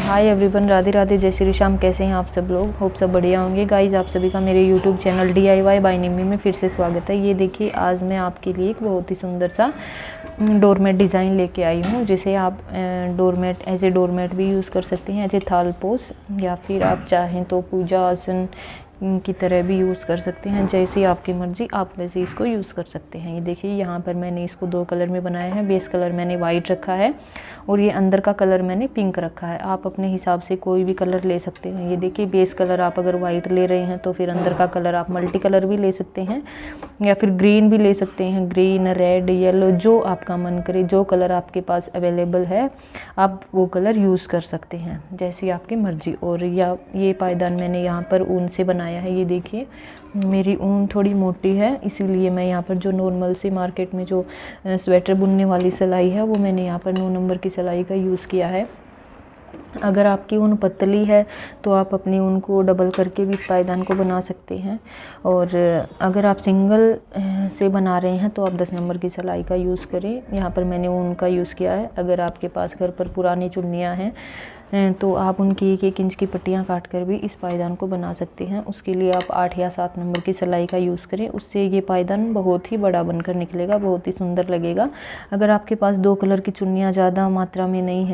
Hi everyone, Radhe Radhe, जय श्री श्याम। कैसे हैं आप सब लोग? होप सब बढ़िया होंगे। गाइज, आप सभी का मेरे यूट्यूब चैनल DIY बाय निम्मी में फिर से स्वागत है। ये देखिए, आज मैं आपके लिए एक बहुत ही सुंदर सा डोरमेट डिज़ाइन लेके आई हूँ, जिसे आप डोरमेट एज ए डोरमेट भी यूज़ कर सकते हैं, एज ए थाल पोस, या फिर आप चाहें तो पूजा आसन की तरह भी यूज़ कर सकते हैं। जैसी आपकी मर्ज़ी, आप वैसे इसको यूज़ कर सकते हैं। ये देखिए, यहाँ पर मैंने इसको 2 कलर में बनाया है। बेस कलर मैंने वाइट रखा है और ये अंदर का कलर मैंने पिंक रखा है। आप अपने हिसाब से कोई भी कलर ले सकते हैं। ये देखिए, बेस कलर आप अगर वाइट ले रहे हैं तो फिर अंदर का कलर आप मल्टी कलर भी ले सकते हैं, या फिर ग्रीन भी ले सकते हैं। ग्रीन, रेड, येलो, जो आपका मन करे, जो कलर आपके पास अवेलेबल है आप वो कलर यूज़ कर सकते हैं, जैसी आपकी मर्ज़ी। और या ये पायदान मैंने यहाँ पर ऊन से बनाया है। ये देखिए, मेरी ऊन थोड़ी मोटी है, इसीलिए मैं यहाँ पर जो नॉर्मल से मार्केट में जो स्वेटर बुनने वाली सिलाई है, वो मैंने यहाँ पर 9 नंबर की सिलाई का यूज़ किया है। अगर आपकी ऊन पतली है तो आप अपनी ऊन को डबल करके भी इस पायदान को बना सकते हैं। और अगर आप सिंगल से बना रहे हैं तो आप 10 नंबर की सिलाई का यूज़ करें। यहाँ पर मैंने ऊन का यूज़ किया है। अगर आपके पास घर पर पुरानी चुन्नियाँ हैं तो आप उनकी 1-1 इंच की पट्टियाँ काट कर भी इस पायदान को बना सकते हैं। उसके लिए आप 8 या 7 नंबर की सिलाई का यूज़ करें, उससे ये पायदान बहुत ही बड़ा बनकर निकलेगा, बहुत ही सुंदर लगेगा। अगर आपके पास 2 कलर की चुन्नियाँ ज़्यादा मात्रा में नहीं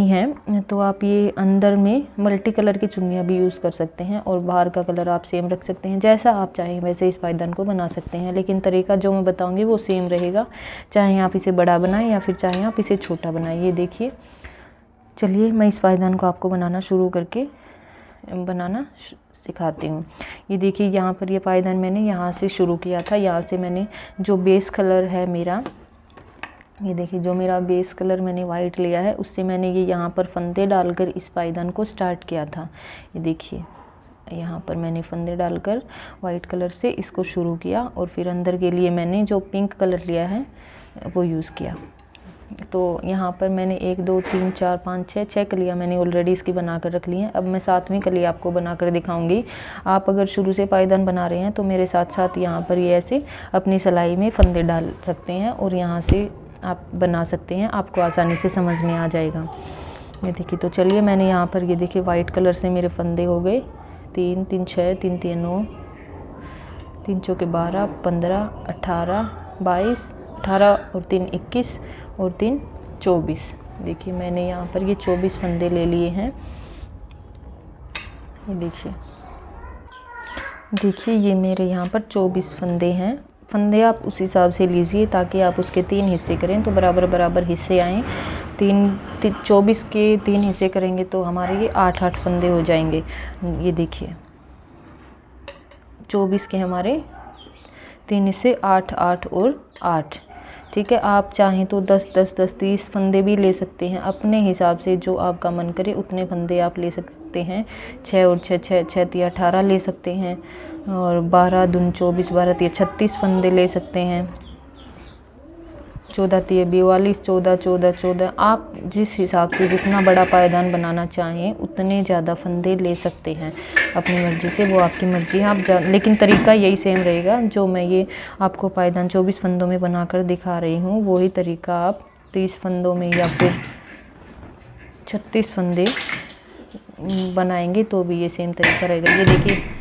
है तो आप ये अंदर में मल्टी कलर की चुन्नियाँ भी यूज़ कर सकते हैं, और बाहर का कलर आप सेम रख सकते हैं। जैसा आप चाहें वैसे इस पायदान को बना सकते हैं, लेकिन तरीका जो मैं बताऊँगी वो सेम रहेगा, चाहे आप इसे बड़ा बनाएं या फिर चाहे आप इसे छोटा बनाएं। ये देखिए, चलिए मैं इस पायदान को आपको बनाना सिखाती हूँ। ये देखिए, यहाँ पर ये पायदान मैंने यहाँ से शुरू किया था। यहाँ से मैंने जो बेस कलर है मेरा, ये देखिए, जो मेरा बेस कलर मैंने वाइट लिया है, उससे मैंने ये यहाँ पर फंदे डालकर इस पायदान को स्टार्ट किया था। ये देखिए, यहाँ पर मैंने फंदे डालकर वाइट कलर से इसको शुरू किया, और फिर अंदर के लिए मैंने जो पिंक कलर लिया है वो यूज़ किया। तो यहाँ पर मैंने 1 2 3 4 5 6 कलियाँ मैंने ऑलरेडी इसकी बना कर रख ली हैं। अब मैं 7वीं कली आपको बना कर दिखाऊंगी। आप अगर शुरू से पायदान बना रहे हैं तो मेरे साथ साथ यहाँ पर ये ऐसे अपनी सिलाई में फंदे डाल सकते हैं, और यहाँ से आप बना सकते हैं, आपको आसानी से समझ में आ जाएगा। ये देखिए, तो चलिए, मैंने यहाँ पर ये देखिए वाइट कलर से मेरे फंदे हो गए 3 3 6 3 3 9 3 चौके 12 15 18 22 18 और 3 21 और 3 24। देखिए, मैंने यहाँ पर ये 24 फंदे ले लिए हैं। ये देखिए, ये मेरे यहाँ पर 24 फंदे हैं। फंदे आप उस हिसाब से लीजिए ताकि आप उसके 3 हिस्से करें तो बराबर बराबर हिस्से आएँ। 24 के 3 हिस्से करेंगे तो हमारे ये 8-8 फंदे हो जाएंगे। ये देखिए, 24 के हमारे 3 हिस्से 8 8 और 8। ठीक है, आप चाहें तो 10 10 10 30 फंदे भी ले सकते हैं, अपने हिसाब से जो आपका मन करे उतने फंदे आप ले सकते हैं। 6 और 6 6 6 3 18 ले सकते हैं, और 12 दूनी 24 12 3 36 फंदे ले सकते हैं। 14 3 42 14 14 14। आप जिस हिसाब से जितना बड़ा पायदान बनाना चाहें उतने ज़्यादा फंदे ले सकते हैं अपनी मर्ज़ी से, वो आपकी मर्ज़ी है। आप लेकिन तरीका यही सेम रहेगा। जो मैं ये आपको पायदान 24 फंदों में बनाकर दिखा रही हूँ, वही तरीका आप 30 फंदों में या फिर 36 फंदे बनाएंगे तो भी ये सेम तरीका रहेगा।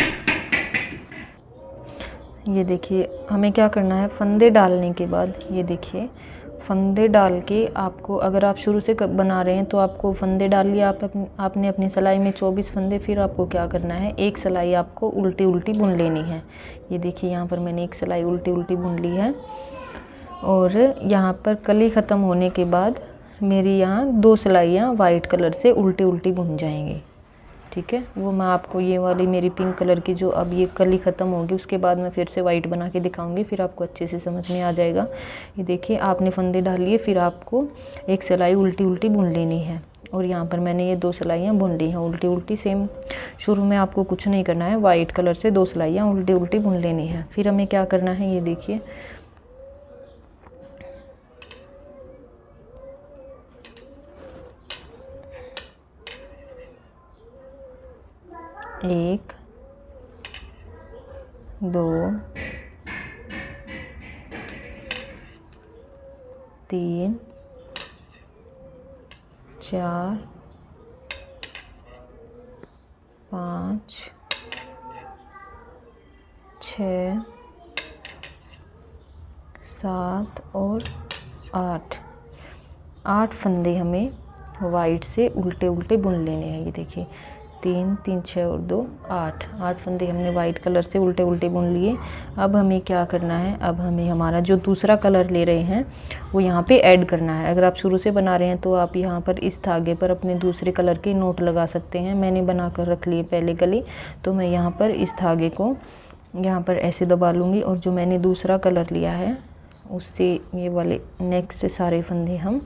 ये देखिए, हमें क्या करना है, फंदे डालने के बाद, ये देखिए, फंदे डाल के आपको, अगर आप शुरू से बना रहे हैं तो आपको फंदे डाल लिया आपने अपनी सिलाई में 24 फंदे, फिर आपको क्या करना है, एक सिलाई आपको उल्टी उल्टी बुन लेनी है। ये देखिए, यहाँ पर मैंने एक सिलाई उल्टी उल्टी बुन ली है, और यहाँ पर कली ख़त्म होने के बाद मेरी यहाँ 2 सिलाइयाँ वाइट कलर से उल्टी उल्टी बुन जाएंगी। ठीक है, वो मैं आपको, ये वाली मेरी पिंक कलर की जो अब ये कली ख़त्म होगी, उसके बाद मैं फिर से वाइट बना के दिखाऊंगी, फिर आपको अच्छे से समझ में आ जाएगा। ये देखिए, आपने फंदे डाल लिए, फिर आपको एक सिलाई उल्टी उल्टी बुन लेनी है, और यहाँ पर मैंने ये 2 सिलाइयाँ बुन ली हैं उल्टी उल्टी। सेम शुरू में आपको कुछ नहीं करना है, वाइट कलर से 2 सिलाइयाँ उल्टी उल्टी बुन लेनी है। फिर हमें क्या करना है, ये देखिए, एक 2 3 4 5 6 7 और 8 फंदे हमें वाइट से उल्टे उल्टे बुन लेने हैं। ये देखिए 3 3 6 और 2 8 फंदे हमने वाइट कलर से उल्टे उल्टे बुन लिए। अब हमें क्या करना है, अब हमें हमारा जो दूसरा कलर ले रहे हैं वो यहाँ पे ऐड करना है। अगर आप शुरू से बना रहे हैं तो आप यहाँ पर इस धागे पर अपने दूसरे कलर के नोट लगा सकते हैं। मैंने बना कर रख लिए पहले कली, तो मैं यहाँ पर इस धागे को यहाँ पर ऐसे दबा लूँगी और जो मैंने दूसरा कलर लिया है उससे ये वाले नेक्स्ट सारे फंदे हम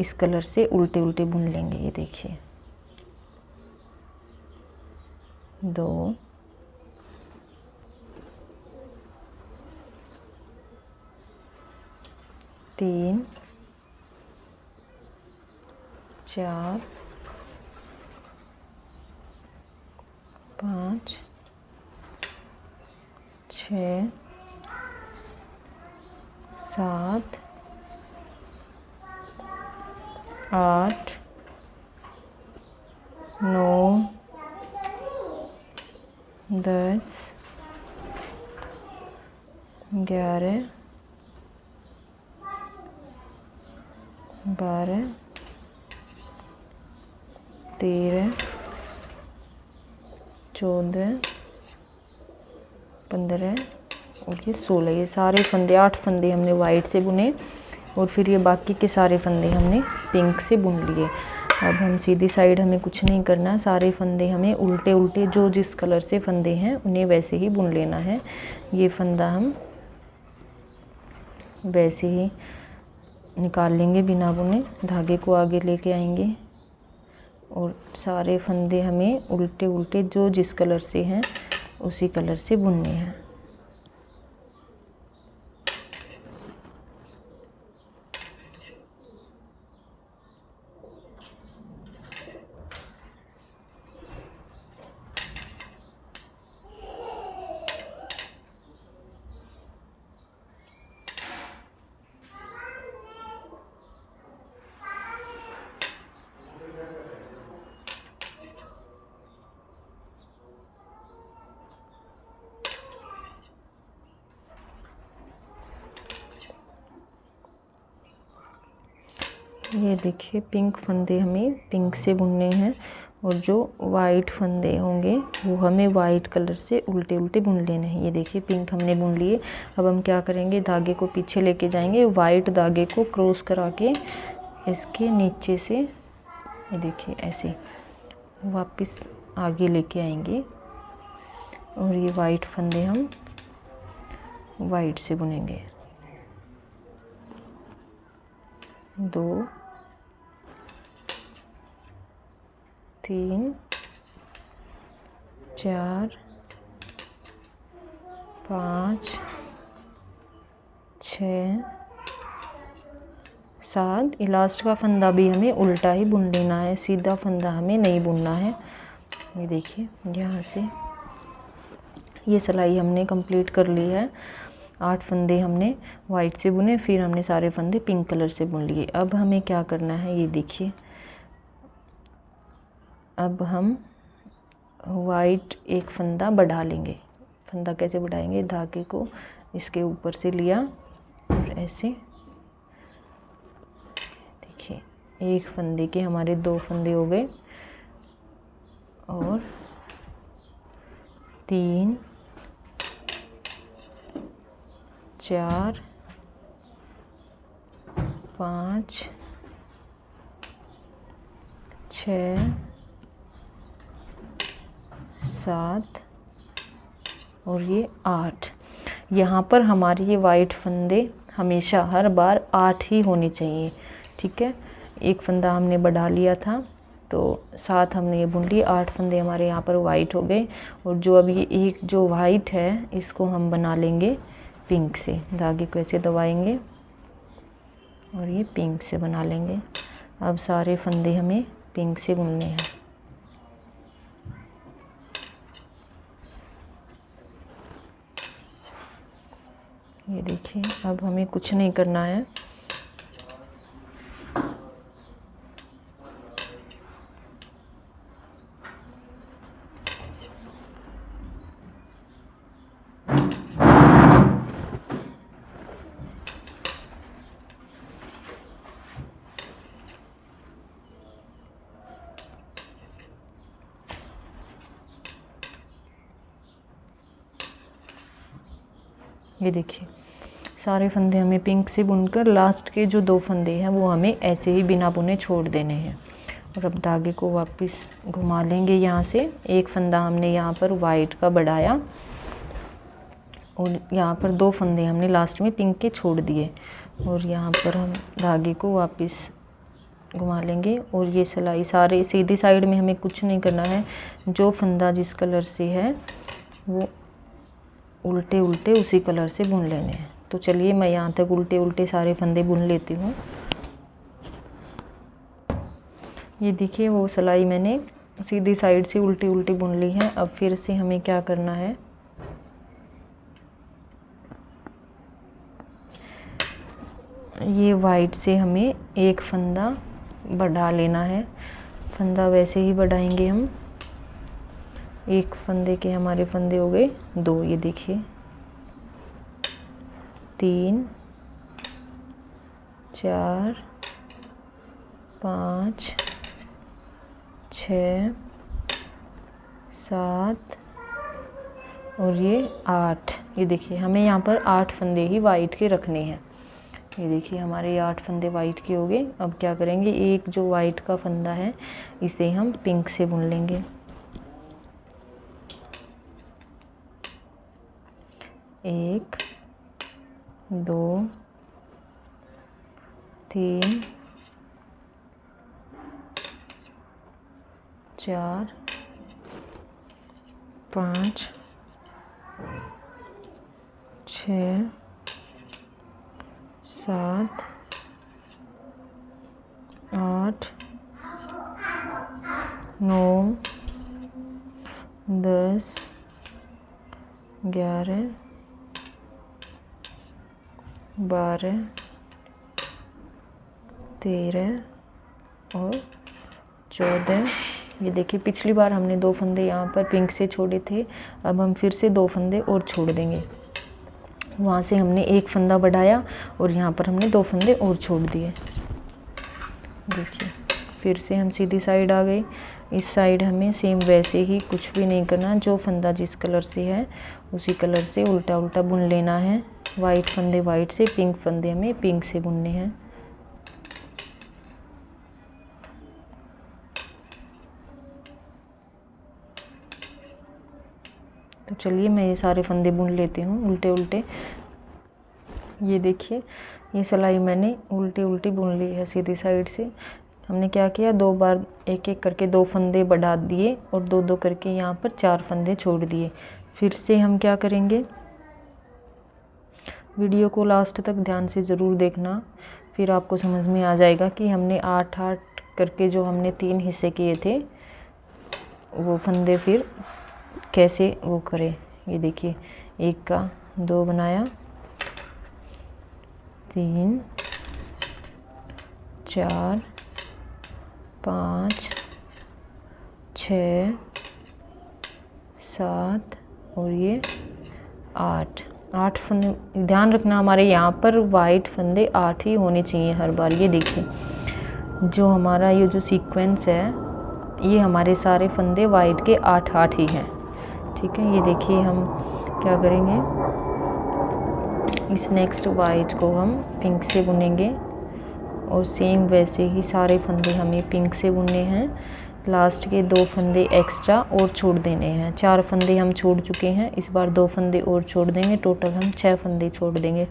इस कलर से उल्टे उल्टे बुन लेंगे। ये देखिए 2 3 4 5 6 7 8 9 10 11 12 13 14 15 और ये 16। ये सारे फंदे 8 फंदे हमने वाइट से बुने और फिर ये बाकी के सारे फंदे हमने पिंक से बुन लिए। अब हम सीधी साइड, हमें कुछ नहीं करना, सारे फंदे हमें उल्टे उल्टे जो जिस कलर से फंदे हैं उन्हें वैसे ही बुन लेना है। ये फंदा हम वैसे ही निकाल लेंगे बिना बुने, धागे को आगे लेके आएंगे और सारे फंदे हमें उल्टे उल्टे जो जिस कलर से हैं उसी कलर से बुनने हैं। ये देखिए पिंक फंदे हमें पिंक से बुनने हैं और जो वाइट फंदे होंगे वो हमें वाइट कलर से उल्टे उल्टे बुन लेने हैं। ये देखिए पिंक हमने बुन लिए। अब हम क्या करेंगे, धागे को पीछे लेके जाएंगे, वाइट धागे को क्रॉस करा के इसके नीचे से ये देखिए ऐसे वापस आगे लेके आएंगे और ये वाइट फंदे हम वाइट से बुनेंगे। 2 3 4 5 6 7। लास्ट का फंदा भी हमें उल्टा ही बुन लेना है, सीधा फंदा हमें नहीं बुनना है। ये देखिए यहाँ से ये सिलाई हमने कंप्लीट कर ली है। 8 फंदे हमने वाइट से बुने, फिर हमने सारे फंदे पिंक कलर से बुन लिए। अब हमें क्या करना है, ये देखिए अब हम वाइट एक फंदा बढ़ा लेंगे। फंदा कैसे बढ़ाएंगे, धागे को इसके ऊपर से लिया और ऐसे देखिए एक फंदे के हमारे 2 फंदे हो गए और 3 4 5 6 7 और ये 8। यहाँ पर हमारे ये वाइट फंदे हमेशा हर बार 8 ही होने चाहिए, ठीक है। एक फंदा हमने बढ़ा लिया था तो 7 हमने ये बुन लिए, 8 फंदे हमारे यहाँ पर वाइट हो गए। और जो अब ये एक जो वाइट है इसको हम बना लेंगे पिंक से। धागे को ऐसे दबाएंगे और ये पिंक से बना लेंगे। अब सारे फंदे हमें पिंक से बुनने हैं। ये देखिए अब हमें कुछ नहीं करना है, ये देखिए सारे फंदे हमें पिंक से बुनकर लास्ट के जो 2 फंदे हैं वो हमें ऐसे ही बिना बुने छोड़ देने हैं। और अब धागे को वापस घुमा लेंगे यहाँ से। एक फंदा हमने यहाँ पर वाइट का बढ़ाया और यहाँ पर 2 फंदे हमने लास्ट में पिंक के छोड़ दिए और यहाँ पर हम धागे को वापस घुमा लेंगे। और ये सिलाई सारे सीधी साइड में हमें कुछ नहीं करना है, जो फंदा जिस कलर से है वो उल्टे उल्टे उसी कलर से बुन लेने हैं। तो चलिए मैं यहाँ तक उल्टे उल्टे सारे फंदे बुन लेती हूँ। ये देखिए वो सिलाई मैंने सीधी साइड से उल्टी उल्टी बुन ली है। अब फिर से हमें क्या करना है, ये वाइट से हमें एक फंदा बढ़ा लेना है। फंदा वैसे ही बढ़ाएंगे हम। एक फंदे के हमारे फंदे हो गए 2, ये देखिए 3 4 5 6 7 और ये 8। ये देखिए हमें यहाँ पर 8 फंदे ही वाइट के रखने हैं। ये देखिए हमारे 8 फंदे वाइट के हो गए। अब क्या करेंगे, एक जो वाइट का फंदा है इसे हम पिंक से बुन लेंगे। एक 2 3 4 5 6 7 8 9 10 11 12 13 और 14। ये देखिए पिछली बार हमने 2 फंदे यहाँ पर पिंक से छोड़े थे, अब हम फिर से 2 फंदे और छोड़ देंगे। वहाँ से हमने एक फंदा बढ़ाया और यहाँ पर हमने 2 फंदे और छोड़ दिए। देखिए फिर से हम सीधी साइड आ गए। इस साइड हमें सेम वैसे ही कुछ भी नहीं करना, जो फंदा जिस कलर से है उसी कलर से उल्टा उल्टा बुन लेना है। वाइट फंदे वाइट से, पिंक फंदे हमें पिंक से बुनने हैं। तो चलिए मैं ये सारे फंदे बुन लेती हूँ उल्टे उल्टे। ये देखिए ये सिलाई मैंने उल्टे उल्टी बुन ली है सीधी साइड से। हमने क्या किया, 2 बार एक एक करके 2 फंदे बढ़ा दिए और 2 करके यहाँ पर 4 फंदे छोड़ दिए। फिर से हम क्या करेंगे, वीडियो को लास्ट तक ध्यान से ज़रूर देखना, फिर आपको समझ में आ जाएगा कि हमने 8-8 करके जो हमने 3 हिस्से किए थे वो फंदे फिर कैसे वो करें। ये देखिए 1 का 2 बनाया, 3 4 5 6 7 और ये 8 फंदे। ध्यान रखना हमारे यहाँ पर वाइट फंदे 8 ही होने चाहिए हर बार। ये देखिए जो हमारा ये जो सीक्वेंस है ये हमारे सारे फंदे वाइट के 8-8 ही हैं, ठीक है। ये देखिए हम क्या करेंगे, इस नेक्स्ट वाइट को हम पिंक से बुनेंगे और सेम वैसे ही सारे फंदे हमें पिंक से बुनने हैं। लास्ट के 2 फंदे एक्स्ट्रा और छोड़ देने हैं। 4 फंदे हम छोड़ चुके हैं, इस बार 2 फंदे और छोड़ देंगे, टोटल हम 6 फंदे छोड़ देंगे।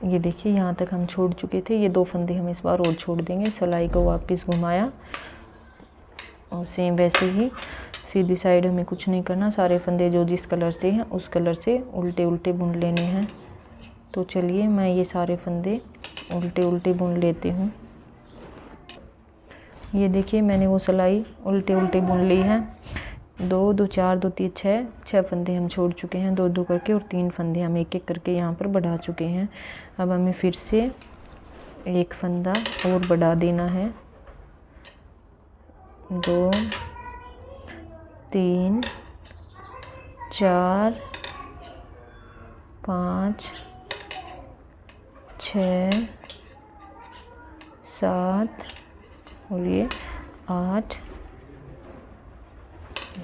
ये देखिए यहाँ तक हम छोड़ चुके थे, ये 2 फंदे हम इस बार और छोड़ देंगे। सिलाई को वापस घुमाया और सेम वैसे ही सीधी साइड हमें कुछ नहीं करना, सारे फंदे जो जिस कलर से हैं उस कलर से उल्टे उल्टे बुन लेने हैं। तो चलिए मैं ये सारे फंदे उल्टे उल्टे बुन लेती हूँ। ये देखिए मैंने वो सिलाई उल्टे उल्टे बुन ली है। 2 2 4 2 3 6 फंदे हम छोड़ चुके हैं 2 करके, और 3 फंदे हम एक एक करके यहाँ पर बढ़ा चुके हैं। अब हमें फिर से एक फंदा और बढ़ा देना है। 2 3 4 5 6 7 और ये 8।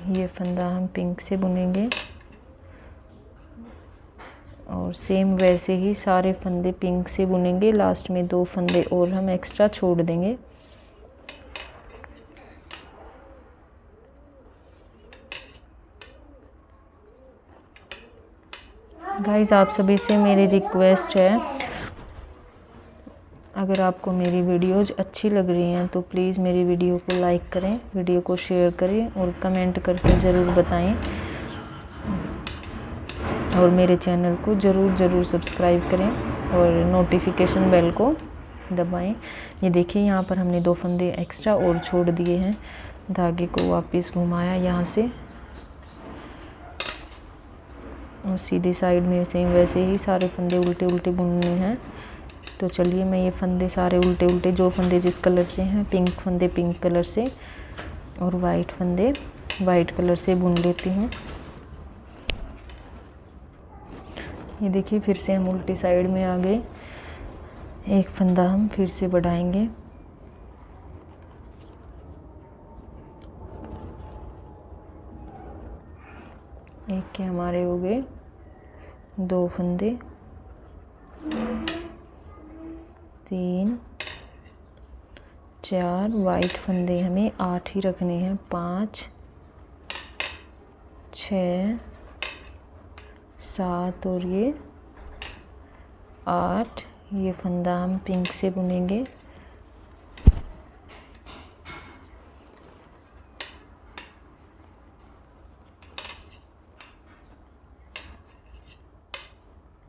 ये फंदा हम पिंक से बुनेंगे और सेम वैसे ही सारे फंदे पिंक से बुनेंगे। लास्ट में 2 फंदे और हम एक्स्ट्रा छोड़ देंगे। गाइस, आप सभी से मेरी रिक्वेस्ट है, अगर आपको मेरी वीडियोज़ अच्छी लग रही हैं तो प्लीज़ मेरी वीडियो को लाइक करें, वीडियो को शेयर करें और कमेंट करके ज़रूर बताएं और मेरे चैनल को ज़रूर सब्सक्राइब करें और नोटिफिकेशन बेल को दबाएं। ये देखिए, यहाँ पर हमने 2 फंदे एक्स्ट्रा और छोड़ दिए हैं। धागे को वापस घुमाया यहाँ से और सीधी साइड में सेम वैसे ही सारे फंदे उल्टे उल्टे बुनने हैं। तो चलिए, मैं ये फंदे सारे उल्टे उल्टे, जो फंदे जिस कलर से हैं, पिंक फंदे पिंक कलर से और वाइट फंदे वाइट कलर से बुन लेती हूँ। ये देखिए, फिर से हम उल्टी साइड में आ गए। एक फंदा हम फिर से बढ़ाएंगे। एक के हमारे हो गए 2 फंदे, 3 4 वाइट फंदे हमें 8 ही रखने हैं। 5 6 7 और ये 8। ये फंदा हम पिंक से बुनेंगे।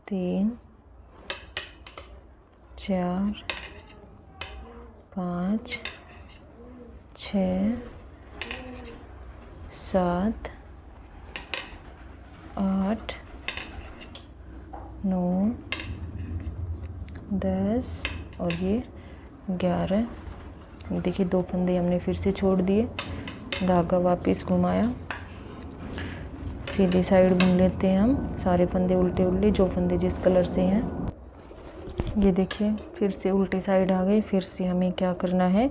तीन 4 5 6 7 8 9 10 और ये 11। देखिए, 2 फंदे हमने फिर से छोड़ दिए। धागा वापस घुमाया, सीधी साइड बुन लेते हैं हम सारे फंदे उल्टे उल्टे, जो फंदे जिस कलर से हैं। ये देखिए, फिर से उल्टी साइड आ गई। फिर से हमें क्या करना है,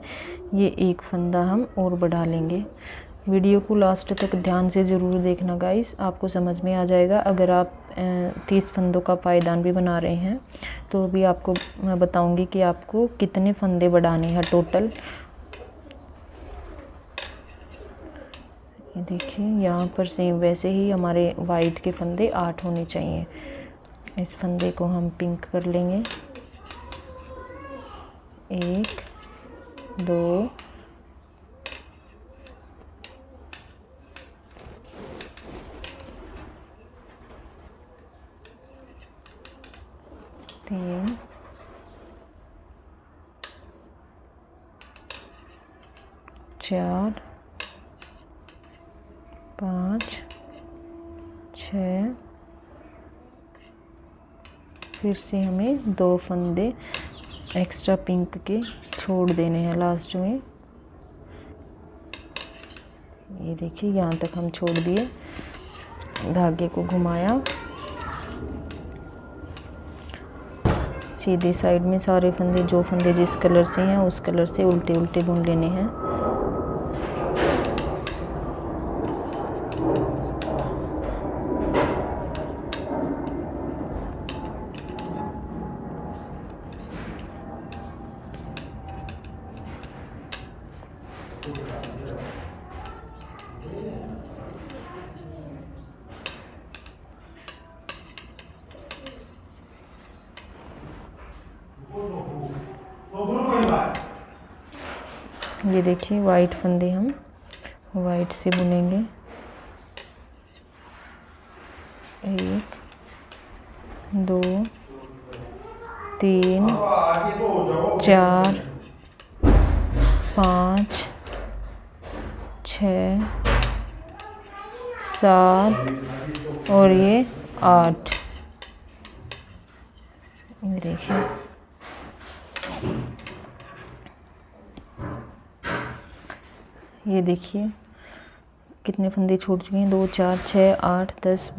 ये एक फंदा हम और बढ़ा लेंगे। वीडियो को लास्ट तक ध्यान से ज़रूर देखना गाइस, आपको समझ में आ जाएगा। अगर आप 30 फंदों का पायदान भी बना रहे हैं तो भी आपको मैं बताऊंगी कि आपको कितने फंदे बढ़ाने हैं टोटल। ये देखिए, यहाँ पर सेम वैसे ही हमारे वाइट के फंदे 8 होने चाहिए। इस फंदे को हम पिंक कर लेंगे। 1 2 3 4 5 6। फिर से हमें 2 फंदे एक्स्ट्रा पिंक के छोड़ देने हैं लास्ट में। ये देखिए, यहाँ तक हम छोड़ दिए। धागे को घुमाया, सीधी साइड में सारे फंदे, जो फंदे जिस कलर से हैं उस कलर से उल्टे उल्टे बुन लेने हैं। ये देखिए, वाइट फंदे हम वाइट से बुनेंगे। 1 2 3 4 5 6 7 और ये 8। ये देखिए, ये देखिए कितने फंदे छोड़ चुके हैं, 2 4 6 8 10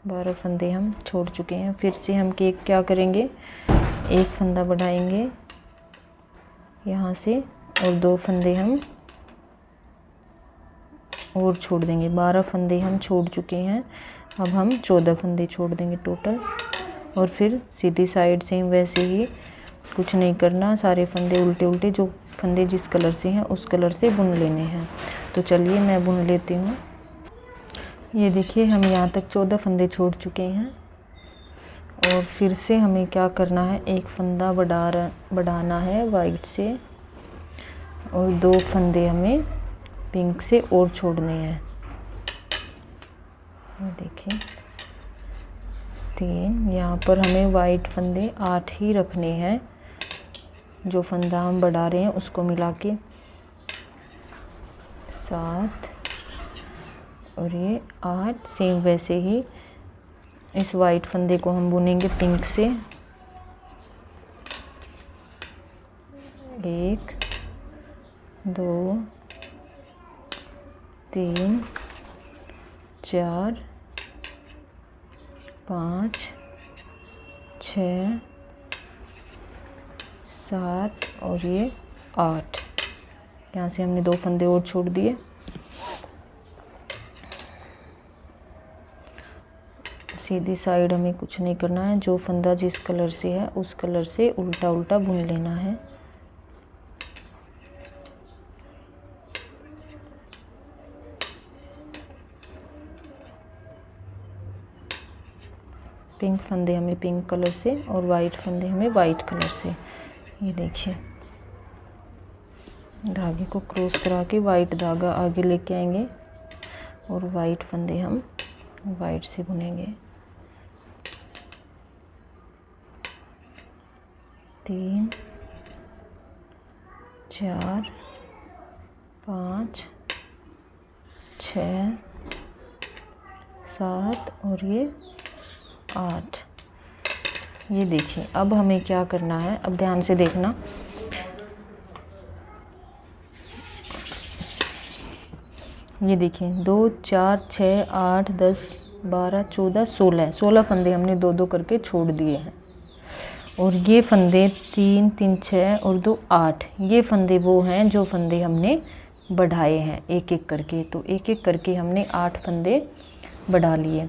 12 फंदे हम छोड़ चुके हैं। फिर से हम क्या करेंगे, एक फंदा बढ़ाएंगे यहाँ से और 2 फंदे हम और छोड़ देंगे। 12 फंदे हम छोड़ चुके हैं, अब हम 14 फंदे छोड़ देंगे टोटल। और फिर सीधी साइड से वैसे ही, कुछ नहीं करना, सारे फंदे उल्टे उल्टे, जो फंदे जिस कलर से हैं उस कलर से बुन लेने हैं। तो चलिए मैं बुन लेती हूँ। ये देखिए हम यहाँ तक 14 फंदे छोड़ चुके हैं। और फिर से हमें क्या करना है, एक फंदा बढ़ाना है वाइट से और 2 फंदे हमें पिंक से और छोड़ने हैं। देखिए 3, यहाँ पर हमें वाइट फंदे 8 ही रखने हैं, जो फंदा हम बढ़ा रहे हैं उसको मिला के 7 और ये 8। सेम वैसे ही इस वाइट फंदे को हम बुनेंगे पिंक से। 1 2 3 4 5 6 7 और ये 8। यहाँ से हमने 2 फंदे और छोड़ दिए। सीधी साइड हमें कुछ नहीं करना है, जो फंदा जिस कलर से है उस कलर से उल्टा उल्टा बुन लेना है। पिंक फंदे हमें पिंक कलर से और वाइट फंदे हमें वाइट कलर से। ये देखिए धागे को क्रॉस करा के वाइट धागा आगे लेके आएंगे और वाइट फंदे हम वाइट से बुनेंगे। 3 4 5 6 7 और ये 8। ये देखिए अब हमें क्या करना है, अब ध्यान से देखना। ये देखिए 2 4 6 8 10 12 14 16 फंदे हमने 2 करके छोड़ दिए हैं। और ये फंदे 3 3 6 और 2 8, ये फंदे वो हैं जो फंदे हमने बढ़ाए हैं एक एक करके। तो एक एक करके हमने 8 फंदे बढ़ा लिए।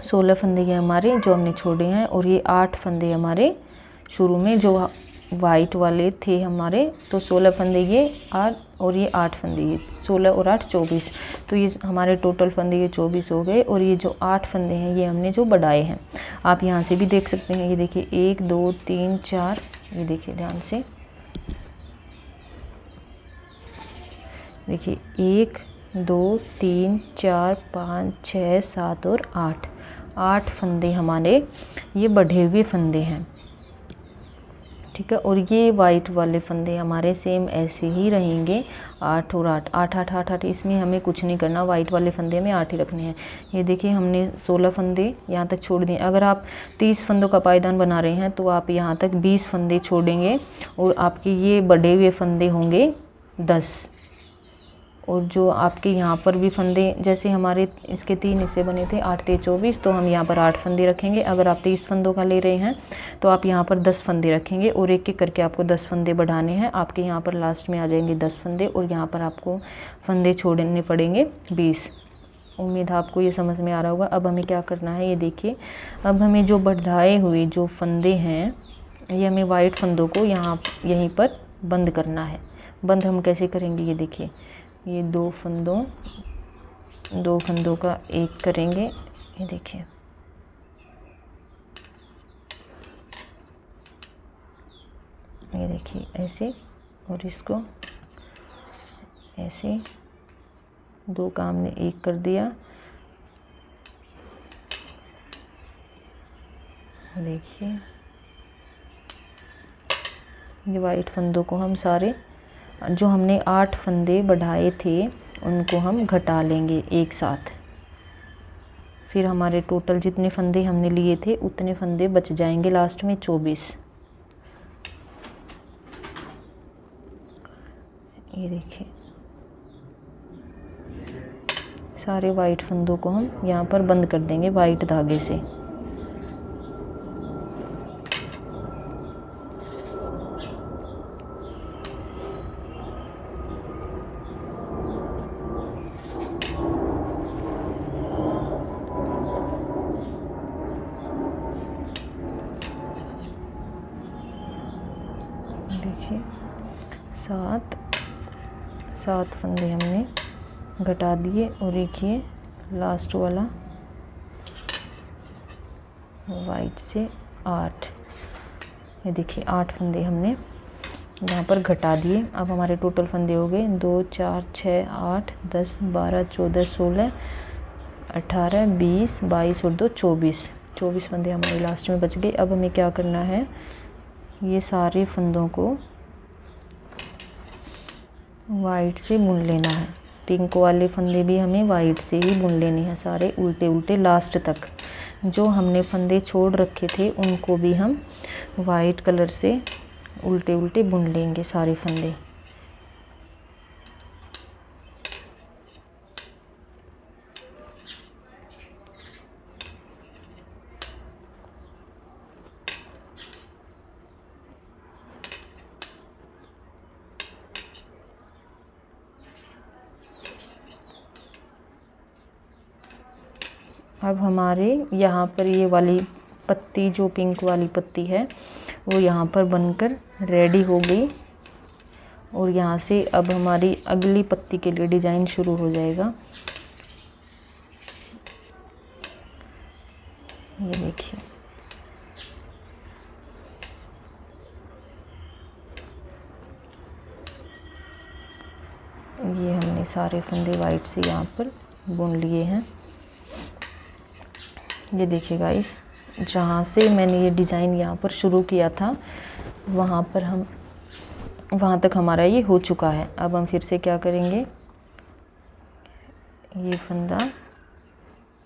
16 फंदे ये हमारे जो हमने छोड़े हैं और ये 8 फंदे हमारे शुरू में जो वाइट वाले थे हमारे। तो 16 फंदे ये 8 और ये 8 फंदे, ये 16 और 8 24। तो ये हमारे टोटल फंदे ये 24 हो गए। और ये जो 8 फंदे हैं ये हमने जो बढ़ाए हैं, आप यहाँ से भी देख सकते हैं। ये देखिए 1 2 3 4, ये देखिए ध्यान से देखिए 1 2 3 4 5 6 7 और 8 फंदे हमारे ये बढ़े हुए फंदे हैं, ठीक है। और ये वाइट वाले फंदे हमारे सेम ऐसे ही रहेंगे, 8 और 8 8 8 8 8। इसमें हमें कुछ नहीं करना, वाइट वाले फंदे में 8 ही रखने हैं। ये देखिए हमने 16 फंदे यहाँ तक छोड़ दिए। अगर आप 30 फंदों का पायदान बना रहे हैं तो आप यहाँ तक 20 फंदे छोड़ेंगे और आपके ये बढ़े हुए फंदे होंगे 10। और जो आपके यहाँ पर भी फंदे, जैसे हमारे इसके 3 हिस्से बने थे 8 3 24, तो हम यहाँ पर 8 फंदे रखेंगे। अगर आप 30 फंदों का ले रहे हैं तो आप यहाँ पर 10 फंदे रखेंगे और एक एक करके आपको 10 फंदे बढ़ाने हैं। आपके यहाँ पर लास्ट में आ जाएंगे 10 फंदे और यहाँ पर आपको फंदे छोड़ने पड़ेंगे 20। उम्मीद है आपको ये समझ में आ रहा होगा। अब हमें क्या करना है, ये देखिए अब हमें जो बढ़ाए हुए जो फंदे हैं ये हमें वाइट फंदों को यहीं पर बंद करना है। बंद हम कैसे करेंगे, ये देखिए ये 2 फंदों का एक करेंगे। ये देखिए ऐसे, और इसको ऐसे 2 का हमने एक कर दिया। देखिए ये वाइट फंदों को हम सारे, जो हमने 8 फंदे बढ़ाए थे उनको हम घटा लेंगे एक साथ। फिर हमारे टोटल जितने फंदे हमने लिए थे उतने फंदे बच जाएंगे लास्ट में 24। ये देखिए सारे वाइट फंदों को हम यहाँ पर बंद कर देंगे वाइट धागे से। देखिए 7 फंदे हमने घटा दिए और एक ये लास्ट वाला वाइट से 8, ये देखिए 8 फंदे हमने यहाँ पर घटा दिए। अब हमारे टोटल फंदे हो गए 2 4 6 8 10 12 14 16 18 20 22 और 2 24 फंदे हमारे लास्ट में बच गए। अब हमें क्या करना है, ये सारे फंदों को वाइट से बुन लेना है। पिंक वाले फंदे भी हमें वाइट से ही बुन लेने हैं, सारे उल्टे उल्टे लास्ट तक। जो हमने फंदे छोड़ रखे थे उनको भी हम वाइट कलर से उल्टे उल्टे बुन लेंगे सारे फंदे। अब हमारे यहाँ पर ये वाली पत्ती, जो पिंक वाली पत्ती है, वो यहाँ पर बनकर रेडी हो गई। और यहाँ से अब हमारी अगली पत्ती के लिए डिज़ाइन शुरू हो जाएगा। ये देखिए, ये हमने सारे फंदे वाइट से यहाँ पर बुन लिए हैं। ये देखिए गाइस, जहाँ से मैंने ये डिज़ाइन यहाँ पर शुरू किया था वहाँ तक हमारा ये हो चुका है। अब हम फिर से क्या करेंगे, ये फंदा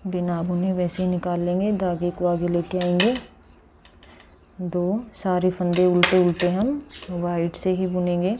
बिना बुने वैसे ही निकाल लेंगे, धागे को आगे लेके आएंगे। 2 सारे फंदे उल्टे उल्टे हम वाइट से ही बुनेंगे।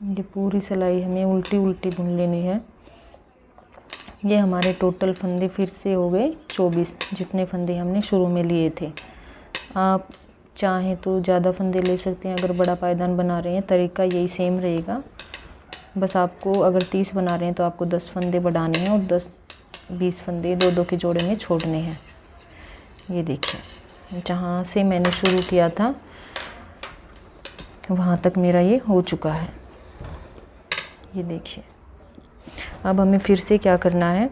ये पूरी सिलाई हमें उल्टी उल्टी बुन लेनी है। ये हमारे टोटल फंदे फिर से हो गए 24, जितने फंदे हमने शुरू में लिए थे। आप चाहें तो ज़्यादा फंदे ले सकते हैं। अगर बड़ा पायदान बना रहे हैं तरीका यही सेम रहेगा, बस आपको अगर 30 बना रहे हैं तो आपको 10 फंदे बढ़ाने हैं और 10-20 फंदे 2-2 के जोड़े में छोड़ने हैं। ये देखिए, जहाँ से मैंने शुरू किया था वहाँ तक मेरा ये हो चुका है। ये देखिए, अब हमें फिर से क्या करना है,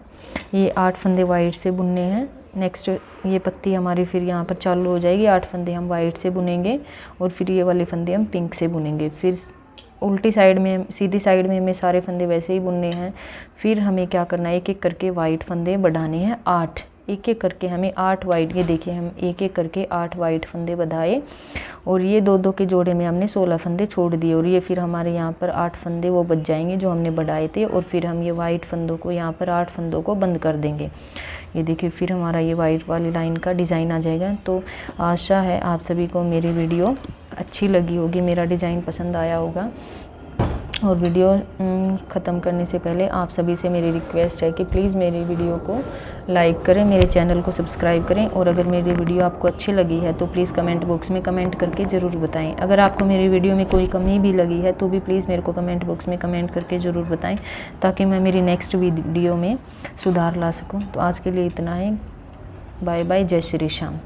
ये 8 फंदे वाइट से बुनने हैं। नेक्स्ट ये पत्ती हमारी फिर यहाँ पर चालू हो जाएगी। 8 फंदे हम वाइट से बुनेंगे और फिर ये वाले फंदे हम पिंक से बुनेंगे। फिर उल्टी साइड में, सीधी साइड में हमें सारे फंदे वैसे ही बुनने हैं। फिर हमें क्या करना है, एक एक करके वाइट फंदे बढ़ाने हैं 8। एक एक करके हमें 8 वाइट, ये देखिए हम एक एक करके 8 वाइट फंदे बढ़ाए और ये 2-2 के जोड़े में हमने 16 फंदे छोड़ दिए। और ये फिर हमारे यहाँ पर 8 फंदे वो बच जाएंगे जो हमने बढ़ाए थे। और फिर हम ये वाइट फंदों को यहाँ पर 8 फंदों को बंद कर देंगे। ये देखिए, फिर हमारा ये वाइट वाली लाइन का डिज़ाइन आ जाएगा। तो आशा है आप सभी को मेरी वीडियो अच्छी लगी होगी, मेरा डिज़ाइन पसंद आया होगा। और वीडियो ख़त्म करने से पहले आप सभी से मेरी रिक्वेस्ट है कि प्लीज़ मेरी वीडियो को लाइक करें, मेरे चैनल को सब्सक्राइब करें। और अगर मेरी वीडियो आपको अच्छी लगी है तो प्लीज़ कमेंट बॉक्स में कमेंट करके ज़रूर बताएं। अगर आपको मेरी वीडियो में कोई कमी भी लगी है तो भी प्लीज़ मेरे को कमेंट बॉक्स में कमेंट करके ज़रूर बताएं, ताकि मैं मेरी नेक्स्ट वीडियो में सुधार ला सकूँ। तो आज के लिए इतना ही। बाय बाय, जय श्री श्याम।